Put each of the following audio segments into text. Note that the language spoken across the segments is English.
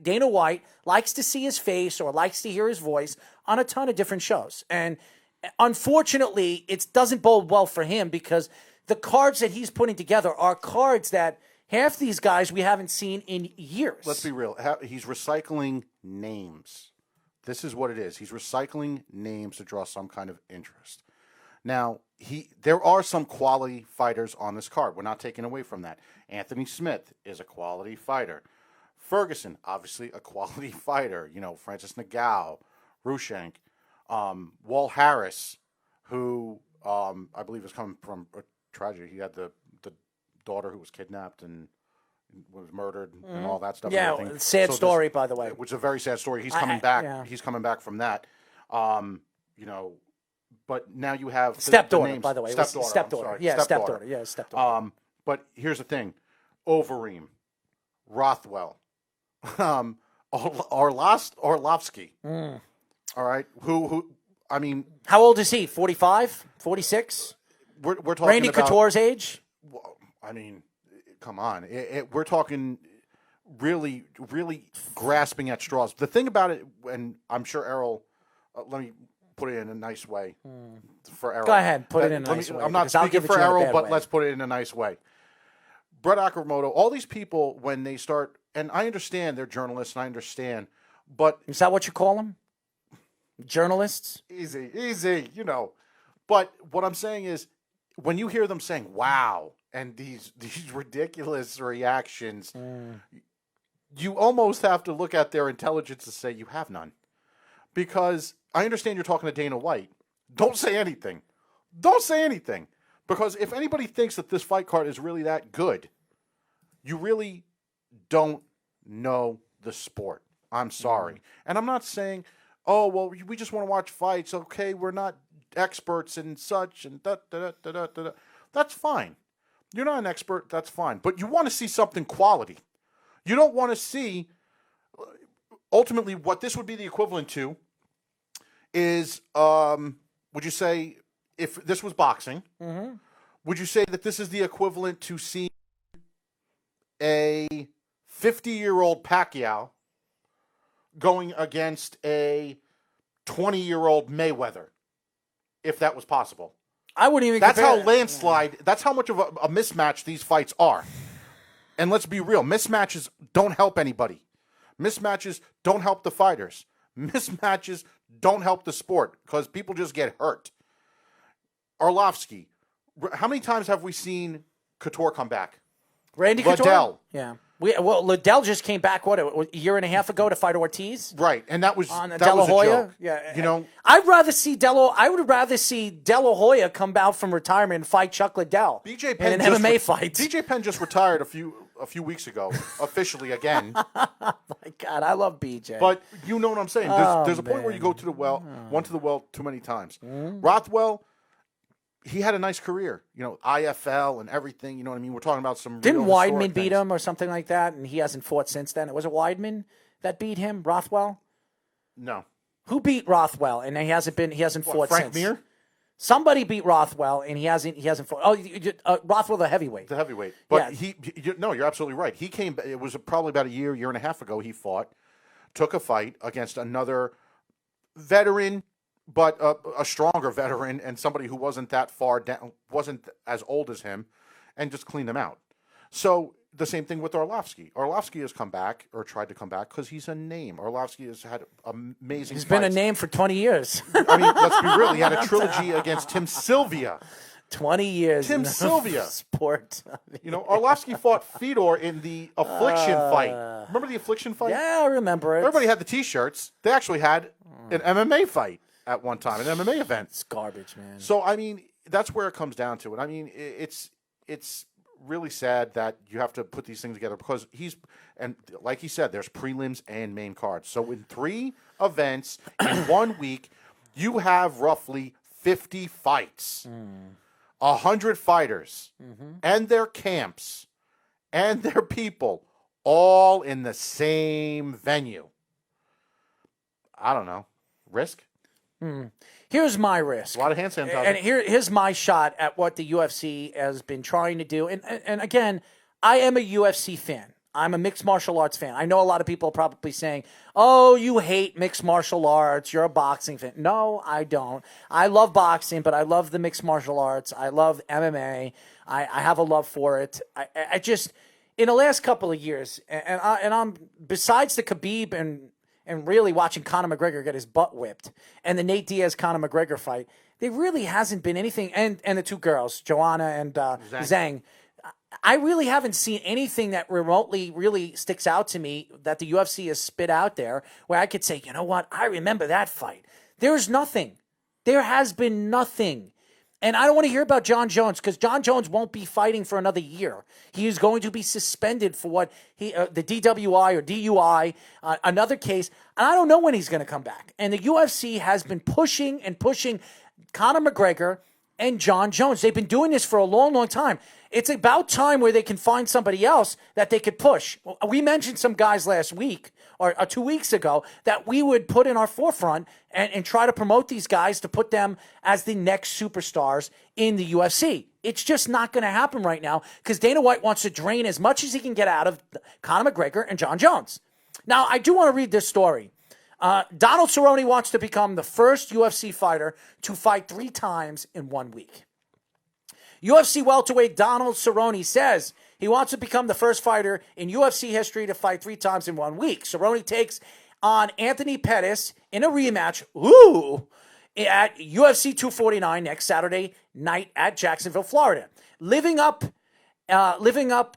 Dana White likes to see his face or likes to hear his voice on a ton of different shows. And unfortunately, it doesn't bode well for him because the cards that he's putting together are cards that half these guys we haven't seen in years. Let's be real. He's recycling names. This is what it is. He's recycling names to draw some kind of interest. Now, there are some quality fighters on this card. We're not taking away from that. Anthony Smith is a quality fighter. Ferguson, obviously a quality fighter. Francis Ngannou, Rushenk, Walt Harris, who I believe is coming from a tragedy. He had the daughter who was kidnapped and was murdered and all that stuff. Yeah, sad story, by the way. Which is a very sad story. He's coming back. Yeah. He's coming back from that. But now you have stepdaughter, by the way. Stepdaughter. Yeah, stepdaughter. Yeah, stepdaughter. But here's the thing: Overeem, Rothwell, Orlovsky. All right, who? I mean, how old is he? 45, 46? We're talking Randy about Couture's age. Well, I mean, come on. We're talking really, really grasping at straws. The thing about it, and I'm sure Errol, let me put it in a nice way for Errol. Go ahead, put it in a nice way. I'm not speaking for Errol, but let's put it in a nice way. Brett Okamoto, all these people, when they start, and I understand they're journalists, and I understand, but... Is that what you call them? Journalists? Easy, But what I'm saying is, when you hear them saying, wow, and these ridiculous reactions, you almost have to look at their intelligence and say, you have none. Because I understand you're talking to Dana White. Don't say anything. Don't say anything. Because if anybody thinks that this fight card is really that good, you really don't know the sport. I'm sorry. And I'm not saying, oh, well, we just want to watch fights. Okay, we're not experts and such and da-da-da-da-da-da. That's fine. You're not an expert. That's fine. But you want to see something quality. You don't want to see, ultimately, what this would be the equivalent to is, would you say, if this was boxing, would you say that this is the equivalent to seeing a 50-year-old Pacquiao going against a 20-year-old Mayweather, if that was possible? I wouldn't even That's compare. how landslide, that's how much of a mismatch these fights are. And let's be real, mismatches don't help anybody. Mismatches don't help the fighters. Mismatches don't help the sport because people just get hurt. Arlovsky, how many times have we seen Couture come back? Randy Couture? Liddell. Yeah. Liddell just came back, a year and a half ago to fight Ortiz? Right, and that was on that De La was Hoya. a joke. Yeah, I would rather see De La Hoya come out from retirement and fight Chuck Liddell BJ Penn in an MMA fight. BJ Penn just retired a few weeks ago, officially again. My God, I love BJ. But you know what I'm saying. There's a point where you go to the well, went to the well too many times. Rothwell, he had a nice career, IFL and everything. You know what I mean? We're talking about some. Didn't Weidman beat him or something like that? And he hasn't fought since then. Was it Weidman that beat him? Rothwell? No. Who beat Rothwell? And he hasn't fought Frank since. Mir? Somebody beat Rothwell, and he hasn't fought. Oh, Rothwell, the heavyweight. The heavyweight. But yeah. No, you're absolutely right. He came. It was probably about a year and a half ago. He took a fight against another veteran, but a stronger veteran and somebody who wasn't that far down, wasn't as old as him, and just cleaned him out. So the same thing with Arlovsky. Arlovsky has come back, or tried to come back, because he's a name. Arlovsky has had amazing He's fights. been a name for 20 years. I mean, let's be real. He had a trilogy against Tim Sylvia. 20 years. Tim Sylvia. Sport. Arlovsky fought Fedor in the Affliction fight. Remember the Affliction fight? Yeah, I remember it. Everybody had the T-shirts. They actually had an MMA fight at one time, an MMA event. It's garbage, man. So, I mean, that's where it comes down to it. I mean, it's really sad that you have to put these things together because and like he said, there's prelims and main cards. So in 3 events in 1 week, you have roughly 50 fights, 100 fighters, and their camps, and their people, all in the same venue. I don't know. Risk? Here's my risk. A lot of hand sanitizer. And here's my shot at what the UFC has been trying to do. And again, I am a UFC fan. I'm a mixed martial arts fan. I know a lot of people are probably saying, oh, you hate mixed martial arts. You're a boxing fan. No, I don't. I love boxing, but I love the mixed martial arts. I love MMA. I have a love for it. I just, in the last couple of years, and I'm, besides the Khabib and really watching Conor McGregor get his butt whipped and the Nate Diaz-Conor McGregor fight, there really hasn't been anything, and the two girls, Joanna and Zhang. I really haven't seen anything that remotely really sticks out to me that the UFC has spit out there where I could say, you know what, I remember that fight. There's nothing. There has been nothing. And I don't want to hear about John Jones because John Jones won't be fighting for another year. He is going to be suspended for what the DWI or DUI, another case. And I don't know when he's going to come back. And the UFC has been pushing and pushing Conor McGregor and John Jones. They've been doing this for a long, long time. It's about time where they can find somebody else that they could push. We mentioned some guys last week or 2 weeks ago that we would put in our forefront and try to promote these guys to put them as the next superstars in the UFC. It's just not going to happen right now because Dana White wants to drain as much as he can get out of Conor McGregor and John Jones. Now, I do want to read this story. Donald Cerrone wants to become the first UFC fighter to fight 3 times in 1 week. UFC welterweight Donald Cerrone says he wants to become the first fighter in UFC history to fight 3 times in 1 week. Cerrone takes on Anthony Pettis in a rematch at UFC 249 next Saturday night at Jacksonville, Florida. Living up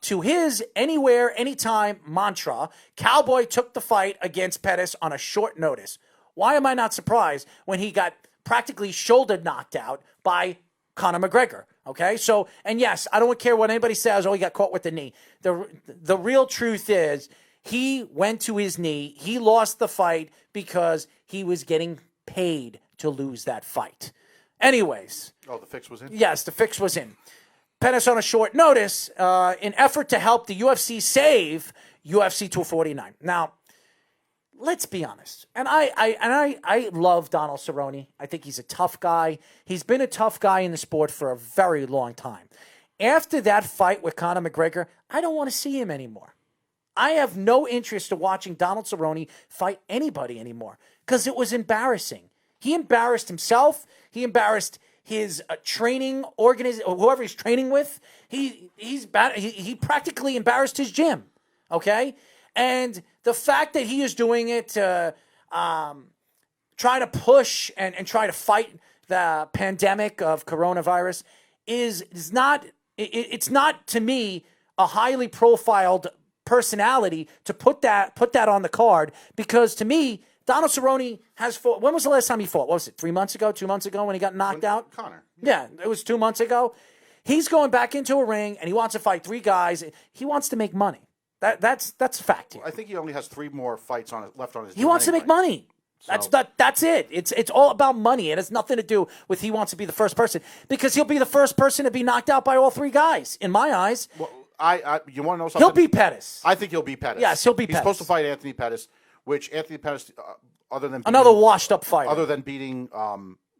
to his anywhere, anytime mantra, Cowboy took the fight against Pettis on a short notice. Why am I not surprised when he got practically shoulder knocked out by Conor McGregor? Okay, so, and yes, I don't care what anybody says, oh, he got caught with the knee. The real truth is he went to his knee. He lost the fight because he was getting paid to lose that fight. Anyways. Oh, the fix was in? Yes, the fix was in. Pettis on a short notice in effort to help the UFC save UFC 249. Now, let's be honest. And I love Donald Cerrone. I think he's a tough guy. He's been a tough guy in the sport for a very long time. After that fight with Conor McGregor, I don't want to see him anymore. I have no interest in watching Donald Cerrone fight anybody anymore because it was embarrassing. He embarrassed himself. He embarrassed his training organization, whoever he's training with. He practically embarrassed his gym. Okay? And the fact that he is doing it to try to push and try to fight the pandemic of coronavirus is not, it's not to me a highly profiled personality to put that on the card, because to me, Donald Cerrone has fought. When was the last time he fought? What was it, 3 months ago, 2 months ago when he got knocked out? Conor. Yeah, it was 2 months ago. He's going back into a ring and he wants to fight 3 guys. He wants to make money. That's a fact here. I think he only has 3 more fights left on his. He wants to make money. So. That's it. It's all about money. It has nothing to do with he wants to be the first person, because he'll be the first person to be knocked out by all 3 guys in my eyes. Well, you want to know something? He'll beat Pettis. I think he'll beat Pettis. Yes, he'll beat Pettis. He's supposed to fight Anthony Pettis, which Anthony Pettis, other than another washed-up fighter, other than beating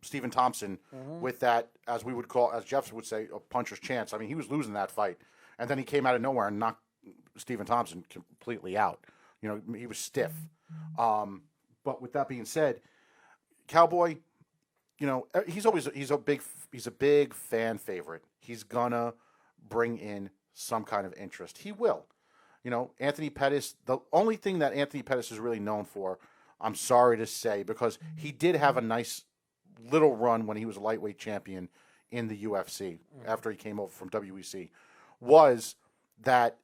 Stephen Thompson with that, as we would call, as Jeff would say, a puncher's chance. I mean, he was losing that fight, and then he came out of nowhere and knocked Stephen Thompson completely out. You know, he was stiff. But with that being said, Cowboy, you know, he's a big fan favorite. He's gonna bring in some kind of interest. He will. You know, Anthony Pettis, the only thing that Anthony Pettis is really known for, I'm sorry to say, because he did have a nice little run when he was a lightweight champion in the UFC after he came over from WEC, was that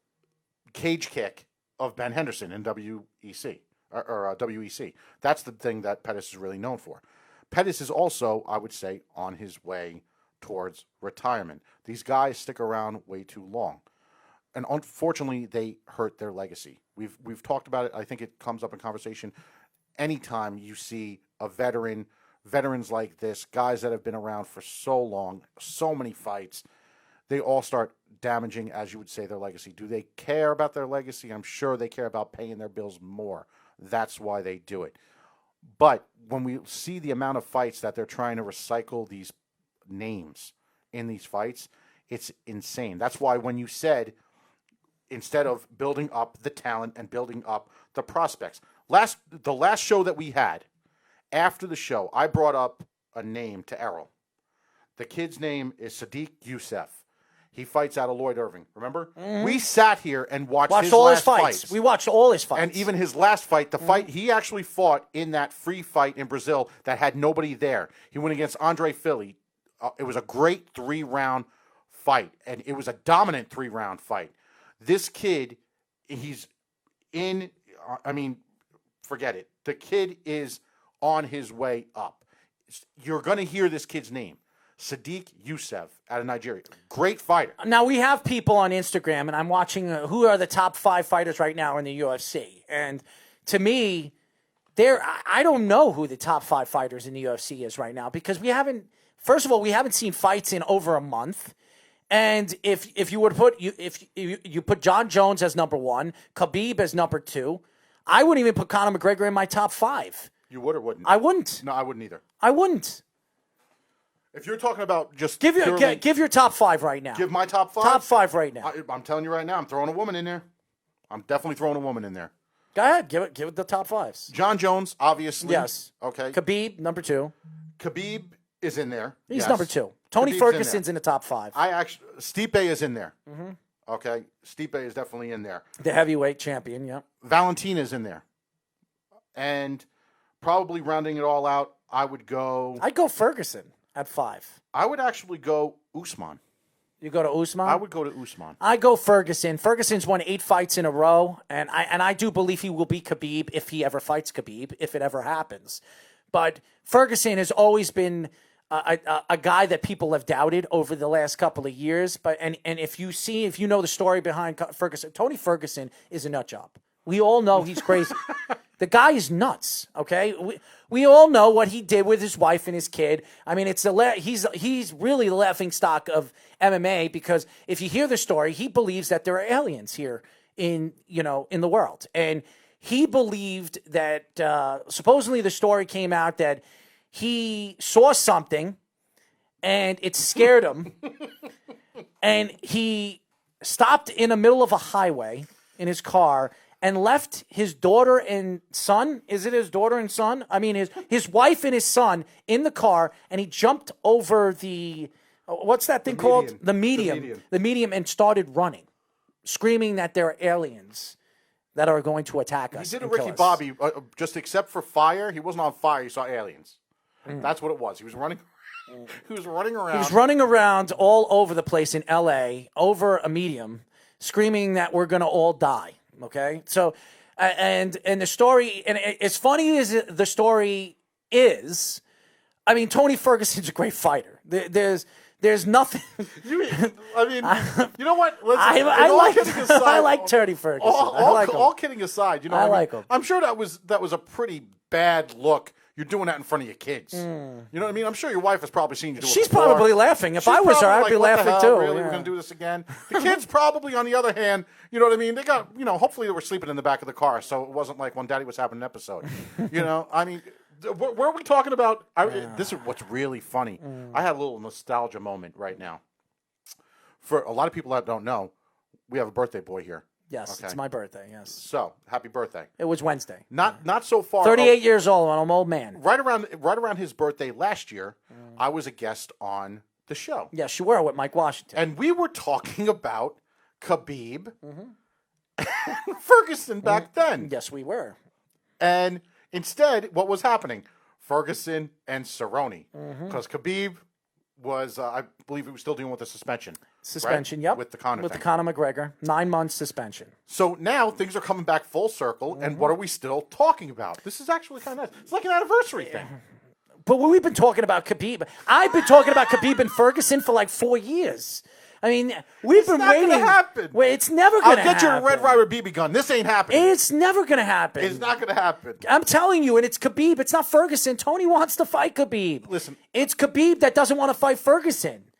cage kick of Ben Henderson in WEC. Or WEC. That's the thing that Pettis is really known for. Pettis is also, I would say, on his way towards retirement. These guys stick around way too long, and unfortunately, they hurt their legacy. We've talked about it. I think it comes up in conversation anytime you see a veterans like this, guys that have been around for so long, so many fights. They all start damaging, as you would say, their legacy. Do they care about their legacy? I'm sure they care about paying their bills more. That's why they do it. But when we see the amount of fights that they're trying to recycle these names in these fights, it's insane. That's why when you said instead of building up the talent and building up the prospects. The last show that we had, after the show, I brought up a name to Errol. The kid's name is Sadiq Youssef. He fights out of Lloyd Irving. Remember? Mm-hmm. We sat here and watched his all last his fights. We watched all his fights. And even his last fight, the fight, he actually fought in that free fight in Brazil that had nobody there. He went against Andre Fili. It was a great 3-round fight, and it was a dominant 3-round fight. This kid, he's in, forget it. The kid is on his way up. You're going to hear this kid's name. Sadiq Youssef out of Nigeria. Great fighter. Now, we have people on Instagram, and I'm watching who are the top 5 fighters right now in the UFC. And to me, I don't know who the top 5 fighters in the UFC is right now because first of all, we haven't seen fights in over a month. And if you would put you put John Jones as number 1, Khabib as number 2, I wouldn't even put Conor McGregor in my top 5. You would or wouldn't? I wouldn't. No, I wouldn't either. I wouldn't. If you're talking about just give your top 5 right now. Give my top 5? Top 5 right now. I'm telling you right now, I'm throwing a woman in there. I'm definitely throwing a woman in there. Go ahead. Give it the top 5s. John Jones, obviously. Yes. Okay. Khabib, number 2. Khabib is in there. He's number 2. Tony Khabib's Ferguson's in the top 5. Stipe is in there. Mm-hmm. Okay. Stipe is definitely in there. The heavyweight champion, yeah. Valentina's in there. And probably rounding it all out, I'd go Ferguson at 5. I would actually go Usman. You go to Usman? I would go to Usman. I go Ferguson. Ferguson's won 8 fights in a row, and I do believe he will beat Khabib if he ever fights Khabib, if it ever happens. But Ferguson has always been a guy that people have doubted over the last couple of years. But and if you know the story behind Ferguson, Tony Ferguson is a nut job. We all know he's crazy. The guy is nuts. Okay, we all know what he did with his wife and his kid. I mean, he's really the laughing stock of MMA because if you hear the story, he believes that there are aliens here in the world, and he believed that supposedly the story came out that he saw something and it scared him, and he stopped in the middle of a highway in his car and left his daughter and son. Is it his daughter and son? I mean, his wife and his son in the car, and he jumped over the, what's that thing called? The medium, and started running, screaming that there are aliens that are going to attack us. He did a Ricky Bobby, just except for fire. He wasn't on fire. He saw aliens. That's what it was. He was running. He was running around. He was running around all over the place in L.A. over a medium, screaming that we're going to all die. Okay, so and the story, and as funny as the story is, I mean, Tony Ferguson's a great fighter. There's nothing. You know what? I like Tony Ferguson. All kidding aside, I like him. I'm sure that was a pretty bad look. You're doing that in front of your kids. You know what I mean? I'm sure your wife has probably seen you do it. She's probably laughing. If I was her, I'd be laughing too. Really, we're going to do this again? The kids probably, on the other hand, you know what I mean? They got, hopefully they were sleeping in the back of the car, so it wasn't like when Daddy was having an episode. I mean, where are we talking about? This is what's really funny. I had a little nostalgia moment right now. For a lot of people that don't know, we have a birthday boy here. Yes, okay. It's my birthday, yes. So, happy birthday. It was Wednesday. Not so far. 38 years old, I'm an old man. Right around his birthday last year, I was a guest on the show. Yes, you were with Mike Washington. And we were talking about Khabib and Ferguson back then. Yes, we were. And instead, what was happening? Ferguson and Cerrone. Because Khabib was, I believe he was still dealing with the suspension. Right? Yep. With the Conor With the Conor McGregor. 9 months suspension. So now things are coming back full circle, and what are we still talking about? This is actually kind of nice. It's like an anniversary thing. But we've been talking about Khabib. I've been talking about Khabib and Ferguson for like 4 years. I mean, we've been waiting. It's not going to happen. Wait, it's never going to happen. I'll get you a Red Ryder BB gun. This ain't happening. It's never going to happen. It's not going to happen. I'm telling you, and it's Khabib. It's not Ferguson. Tony wants to fight Khabib. Listen. It's Khabib that doesn't want to fight Ferguson.